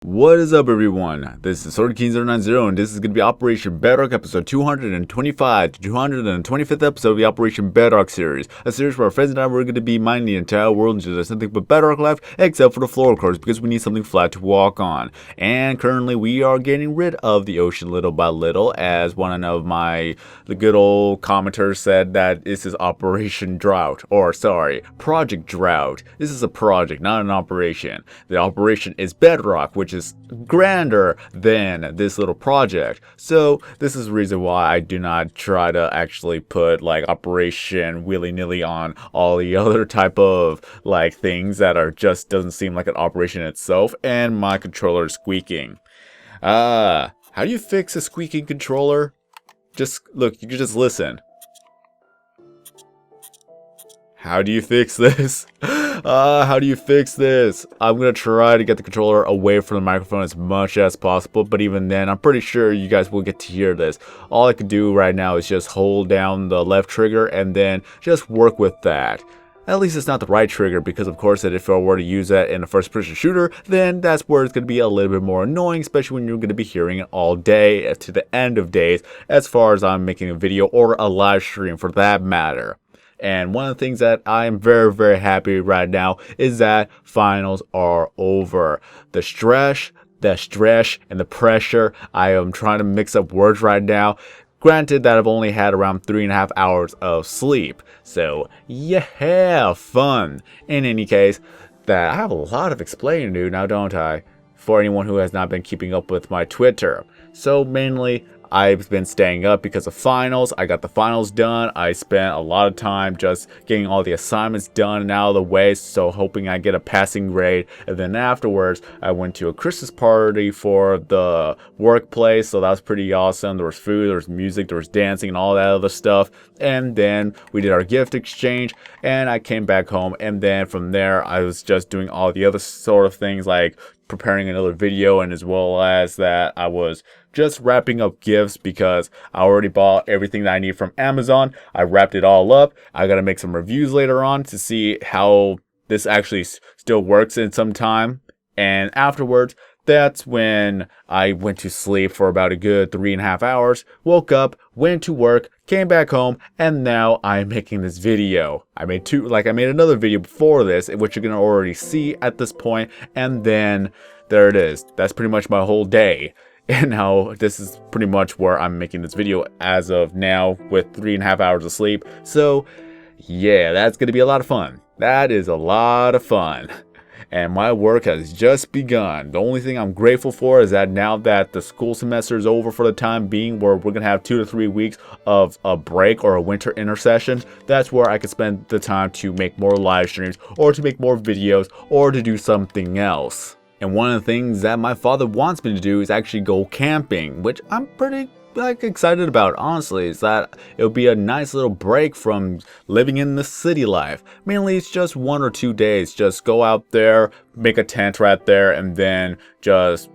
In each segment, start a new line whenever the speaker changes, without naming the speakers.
What is up, everyone? This is SwordKing090, and this is going to be Operation Bedrock episode 225 to 225th episode of the Operation Bedrock series. A series where our friends and I were going to be mining the entire world until there's nothing but bedrock left, except for the floor, of course, because we need something flat to walk on. And currently, we are getting rid of the ocean little by little, as one of the good old commenters said that this is Operation Drought, or sorry, Project Drought. This is a project, not an operation. The operation is Bedrock, which is grander than this little project. So this is the reason why I do not try to actually put like operation willy-nilly on all the other type of like things that are just doesn't seem like an operation itself. And my controller is squeaking. How do you fix a squeaking controller? Just look, you can just listen. How do you fix this? How do you fix this? I'm gonna try to get the controller away from the microphone as much as possible, but even then, I'm pretty sure you guys will get to hear this. All I can do right now is just hold down the left trigger and then just work with that. At least it's not the right trigger, because of course if I were to use that in a first person shooter, then that's where it's going to be a little bit more annoying, especially when you're going to be hearing it all day to the end of days, as far as I'm making a video or a live stream for that matter. And one of the things that I am very, very happy right now is that finals are over. The stress, and the pressure. I am trying to mix up words right now. Granted that I've only had around 3.5 hours of sleep. So, yeah, fun. In any case, that I have a lot of explaining to do now, don't I? For anyone who has not been keeping up with my Twitter. So, mainly, I've been staying up because of finals. I got the finals done. I spent a lot of time just getting all the assignments done and out of the way, so hoping I get a passing grade. And then afterwards, I went to a Christmas party for the workplace, so that was pretty awesome. There was food, there was music, there was dancing, and all that other stuff. And then we did our gift exchange, and I came back home. And then from there, I was just doing all the other sort of things like preparing another video, and as well as that I was just wrapping up gifts because I already bought everything that I need from Amazon. I wrapped it all up. I gotta make some reviews later on to see how this actually still works in some time. And afterwards, that's when I went to sleep for about a good 3.5 hours, woke up, went to work, came back home, and now I'm making this video. I made another video before this, which you're gonna already see at this point, and then there it is. That's pretty much my whole day. And now this is pretty much where I'm making this video as of now with 3.5 hours of sleep. So yeah, that's gonna be a lot of fun. That is a lot of fun. And my work has just begun. The only thing I'm grateful for is that now that the school semester is over for the time being, where we're gonna have 2 to 3 weeks of a break or a winter intersession, that's where I can spend the time to make more live streams or to make more videos or to do something else. And one of the things that my father wants me to do is actually go camping, which I'm pretty excited about, honestly. Is that it'll be a nice little break from living in the city life. Mainly it's just 1 or 2 days. Just go out there, make a tent right there, and then just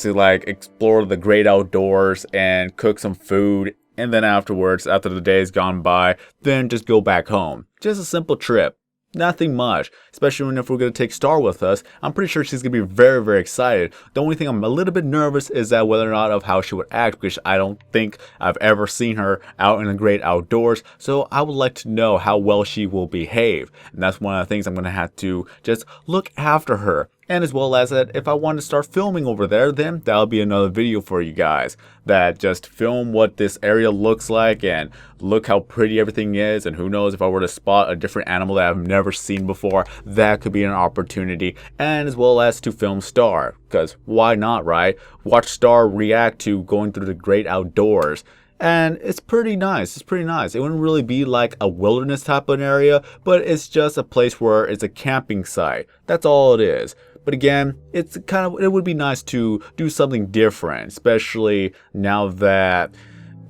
like explore the great outdoors and cook some food. And then afterwards, after the day's gone by, then just go back home. Just a simple trip. Nothing much, especially if we're going to take Star with us. I'm pretty sure she's going to be very, very excited. The only thing I'm a little bit nervous is that whether or not of how she would act, because I don't think I've ever seen her out in the great outdoors. So I would like to know how well she will behave. And that's one of the things I'm going to have to just look after her. And as well as that, if I want to start filming over there, then that'll be another video for you guys. That just film what this area looks like and look how pretty everything is. And who knows, if I were to spot a different animal that I've never seen before, that could be an opportunity. And as well as to film Star, because why not, right? Watch Star react to going through the great outdoors. And it's pretty nice. It's pretty nice. It wouldn't really be like a wilderness type of an area, but it's just a place where it's a camping site. That's all it is. But again, it would be nice to do something different, especially now that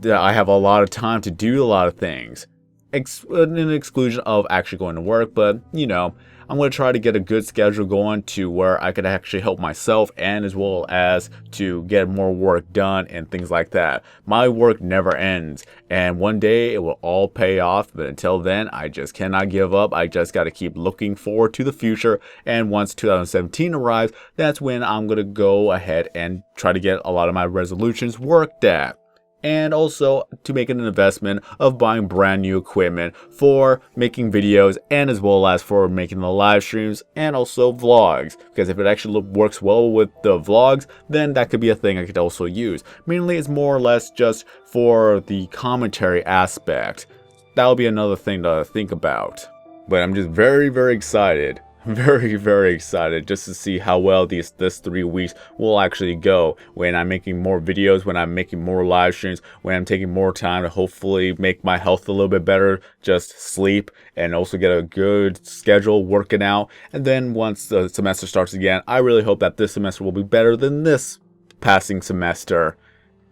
I have a lot of time to do a lot of things. In exclusion of actually going to work, but you know, I'm going to try to get a good schedule going to where I could actually help myself and as well as to get more work done and things like that. My work never ends, and one day it will all pay off, but until then, I just cannot give up. I just got to keep looking forward to the future, and once 2017 arrives, that's when I'm going to go ahead and try to get a lot of my resolutions worked at. And also to make an investment of buying brand new equipment for making videos and as well as for making the live streams and also vlogs. Because if it actually works well with the vlogs, then that could be a thing I could also use. Mainly it's more or less just for the commentary aspect. That'll be another thing to think about. But I'm just very, very excited. Very excited just to see how well this 3 weeks will actually go when I'm making more videos, when I'm making more live streams, when I'm taking more time to hopefully make my health a little bit better, just sleep and also get a good schedule working out. And then once the semester starts again, I really hope that this semester will be better than this passing semester.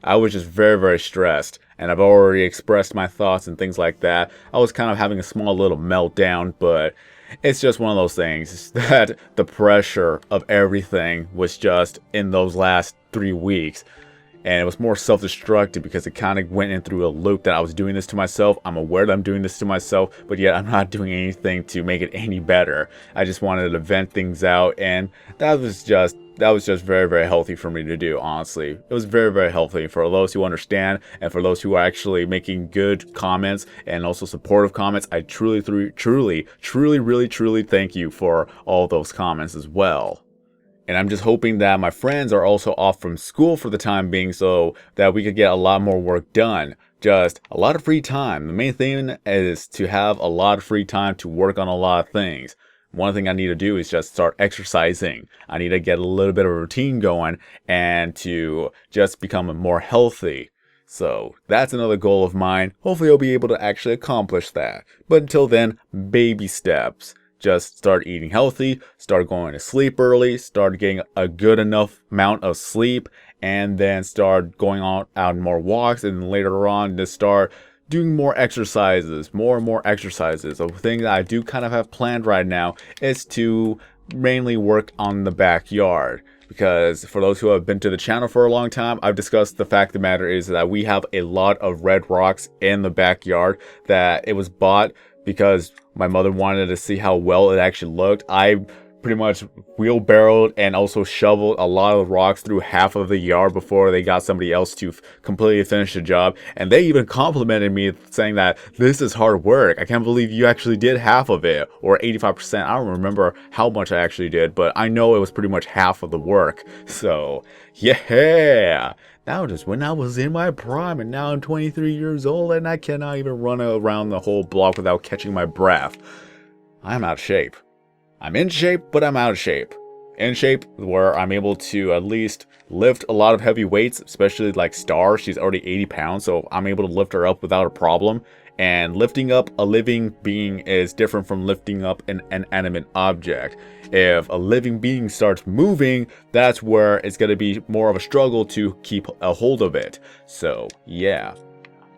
I was just very stressed, and I've already expressed my thoughts and things like that. I was kind of having a small little meltdown, but it's just one of those things that the pressure of everything was just in those last 3 weeks. And it was more self-destructive because it kind of went in through a loop that I was doing this to myself. I'm aware that I'm doing this to myself, but yet I'm not doing anything to make it any better. I just wanted to vent things out, and that was just very healthy for me to do, honestly. It was very healthy for those who understand and for those who are actually making good comments and also supportive comments. I truly thank you for all those comments as well. And I'm just hoping that my friends are also off from school for the time being so that we could get a lot more work done. Just a lot of free time. The main thing is to have a lot of free time to work on a lot of things. One thing I need to do is just start exercising. I need to get a little bit of a routine going and to just become more healthy. So that's another goal of mine. Hopefully I'll be able to actually accomplish that. But until then, baby steps. Just start eating healthy, start going to sleep early, start getting a good enough amount of sleep, and then start going on more walks, and then later on just start doing more exercises, more and more exercises. A thing that I do kind of have planned right now is to mainly work on the backyard. Because for those who have been to the channel for a long time, I've discussed the fact of the matter is that we have a lot of red rocks in the backyard that it was bought because my mother wanted to see how well it actually looked. I pretty much wheelbarrowed and also shoveled a lot of rocks through half of the yard before they got somebody else to completely finish the job. And they even complimented me saying that this is hard work. I can't believe you actually did half of it, or 85%. I don't remember how much I actually did, but I know it was pretty much half of the work. So yeah. That was just when I was in my prime, and now I'm 23 years old and I cannot even run around the whole block without catching my breath. I'm out of shape. I'm in shape, but I'm out of shape. In shape where I'm able to at least lift a lot of heavy weights, especially like Star. She's already 80 pounds, so I'm able to lift her up without a problem. And lifting up a living being is different from lifting up an inanimate object. If a living being starts moving, that's where it's going to be more of a struggle to keep a hold of it. So, yeah.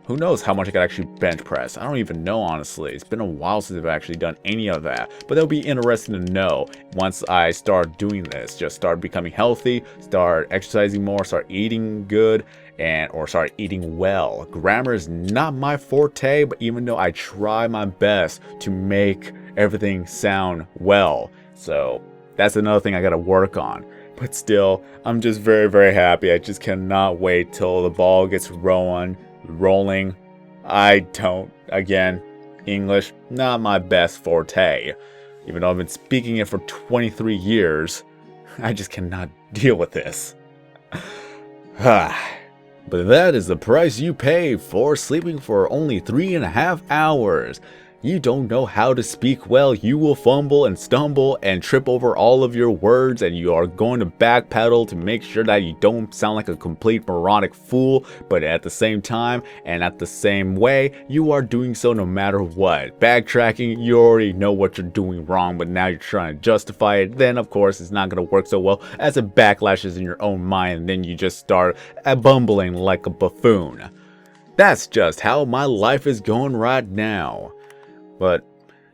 Who knows how much I could actually bench press? I don't even know, honestly. It's been a while since I've actually done any of that. But that'll be interesting to know once I start doing this. Just start becoming healthy, start exercising more, start eating good, or start eating well. Grammar is not my forte, but even though I try my best to make everything sound well. So that's another thing I gotta work on. But still, I'm just very happy. I just cannot wait till the ball gets rolling. Again, English, not my best forte. Even though I've been speaking it for 23 years, I just cannot deal with this. But that is the price you pay for sleeping for only 3.5 hours. You don't know how to speak well, you will fumble and stumble and trip over all of your words, and you are going to backpedal to make sure that you don't sound like a complete moronic fool, but at the same time and at the same way, you are doing so no matter what. Backtracking, you already know what you're doing wrong, but now you're trying to justify it. Then of course it's not going to work so well as it backlashes in your own mind, and then you just start bumbling like a buffoon. That's just how my life is going right now. But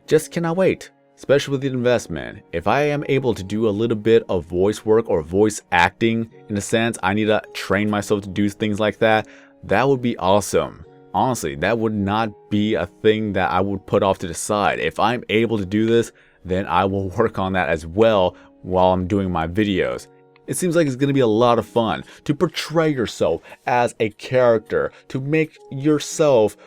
just cannot wait. especially with the investment. If I am able to do a little bit of voice work or voice acting, in a sense, I need to train myself to do things like that. That would be awesome. Honestly, that would not be a thing that I would put off to the side. If I'm able to do this, then I will work on that as well while I'm doing my videos. It seems like it's going to be a lot of fun to portray yourself as a character, to make yourself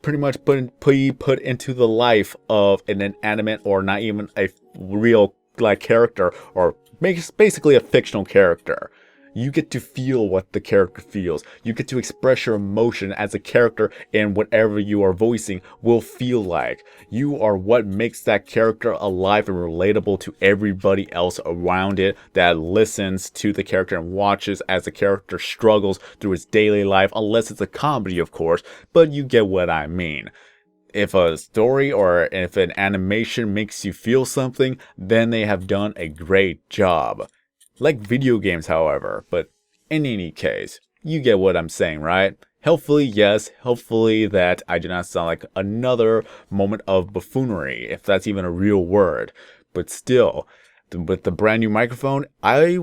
pretty much put into the life of an inanimate or not even a real character, or basically a fictional character. You get to feel what the character feels. You get to express your emotion as a character, and whatever you are voicing will feel like. You are what makes that character alive and relatable to everybody else around it that listens to the character and watches as the character struggles through his daily life, unless it's a comedy, of course, but you get what I mean. If a story or if an animation makes you feel something, then they have done a great job. Like video games, however, but in any case, you get what I'm saying, right? Hopefully, yes, hopefully that I do not sound like another moment of buffoonery, if that's even a real word. But still, with the brand new microphone, I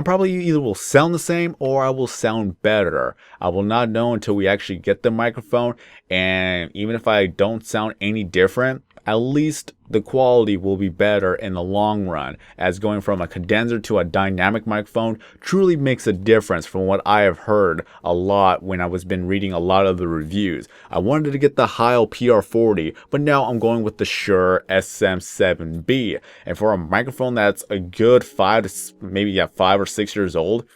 probably either will sound the same or I will sound better. I will not know until we actually get the microphone, and even if I don't sound any different, at least the quality will be better in the long run, as going from a condenser to a dynamic microphone truly makes a difference from what I have heard a lot when I was been reading a lot of the reviews. I wanted to get the Heil PR40, but now I'm going with the Shure SM7B. And for a microphone that's a good 5 or 6 years old,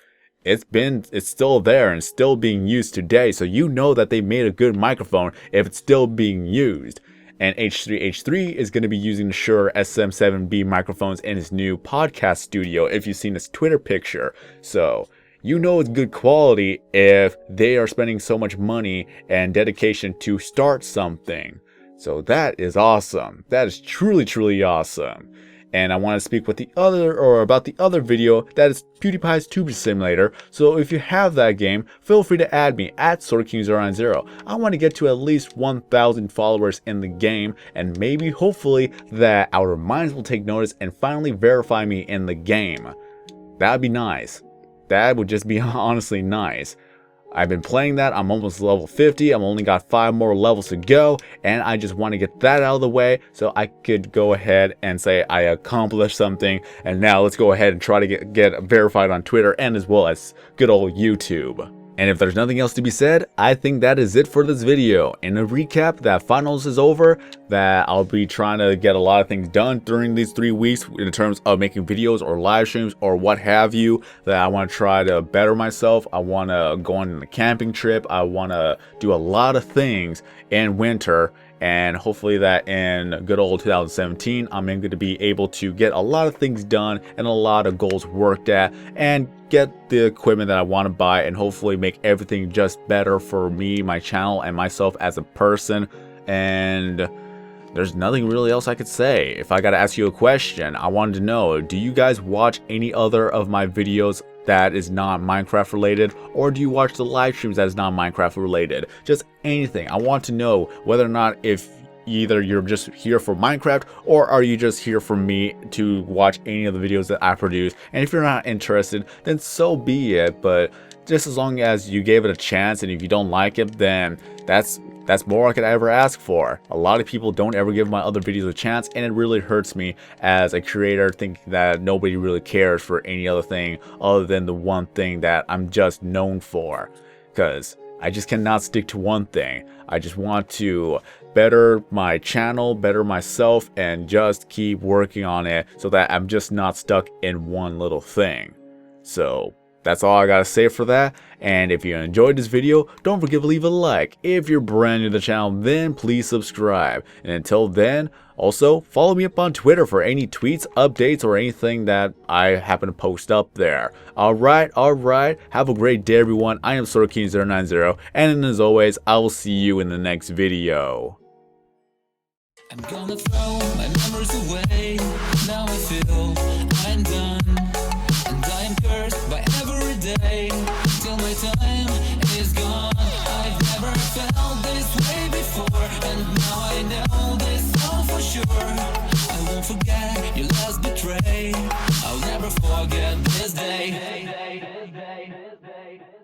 it's still there and still being used today. So you know that they made a good microphone if it's still being used. And H3H3 is going to be using the Shure SM7B microphones in his new podcast studio, if you've seen his Twitter picture. So you know it's good quality if they are spending so much money and dedication to start something. So that is awesome. That is truly, truly awesome. And I want to speak with about the other video, that is PewDiePie's Tube Simulator. So if you have that game, feel free to add me at SortKing090. I want to get to at least 1,000 followers in the game, and maybe, hopefully, that Outer Minds will take notice and finally verify me in the game. That'd be nice. That would just be honestly nice. I've been playing that. I'm almost level 50. I've only got 5 more levels to go, and I just want to get that out of the way so I could go ahead and say I accomplished something. And now let's go ahead and try to get verified on Twitter and as well as good old YouTube. And if there's nothing else to be said, I think that is it for this video. In a recap, that finals is over, that I'll be trying to get a lot of things done during these 3 weeks in terms of making videos or live streams or what have you, that I want to try to better myself. I want to go on a camping trip. I want to do a lot of things in winter. And hopefully that in good old 2017, I'm going to be able to get a lot of things done and a lot of goals worked at and get the equipment that I want to buy and hopefully make everything just better for me, my channel, and myself as a person. And there's nothing really else I could say. If I got to ask you a question, I wanted to know, do you guys watch any other of my videos that is not Minecraft related, or do you watch the live streams that is not Minecraft related? Just anything. I want to know whether or not if either you're just here for Minecraft or are you just here for me to watch any of the videos that I produce. And if you're not interested, then so be it, but just as long as you gave it a chance, and if you don't like it, then that's more I could ever ask for. A lot of people don't ever give my other videos a chance, and it really hurts me as a creator thinking that nobody really cares for any other thing other than the one thing that I'm just known for. Because I just cannot stick to one thing. I just want to better my channel, better myself, and just keep working on it so that I'm just not stuck in one little thing. So that's all I gotta say for that. And if you enjoyed this video, don't forget to leave a like. If you're brand new to the channel, then please subscribe. And until then, also follow me up on Twitter for any tweets, updates, or anything that I happen to post up there. Alright, have a great day everyone. I am SortKing090, and as always, I will see you in the next video. I'm gonna throw my memories away. Now I feel I'm done, and I am cursed by every day till my time is gone. I've never felt this way before, and now I know this all for sure.
sure I won't forget your last betray. I'll never forget this day.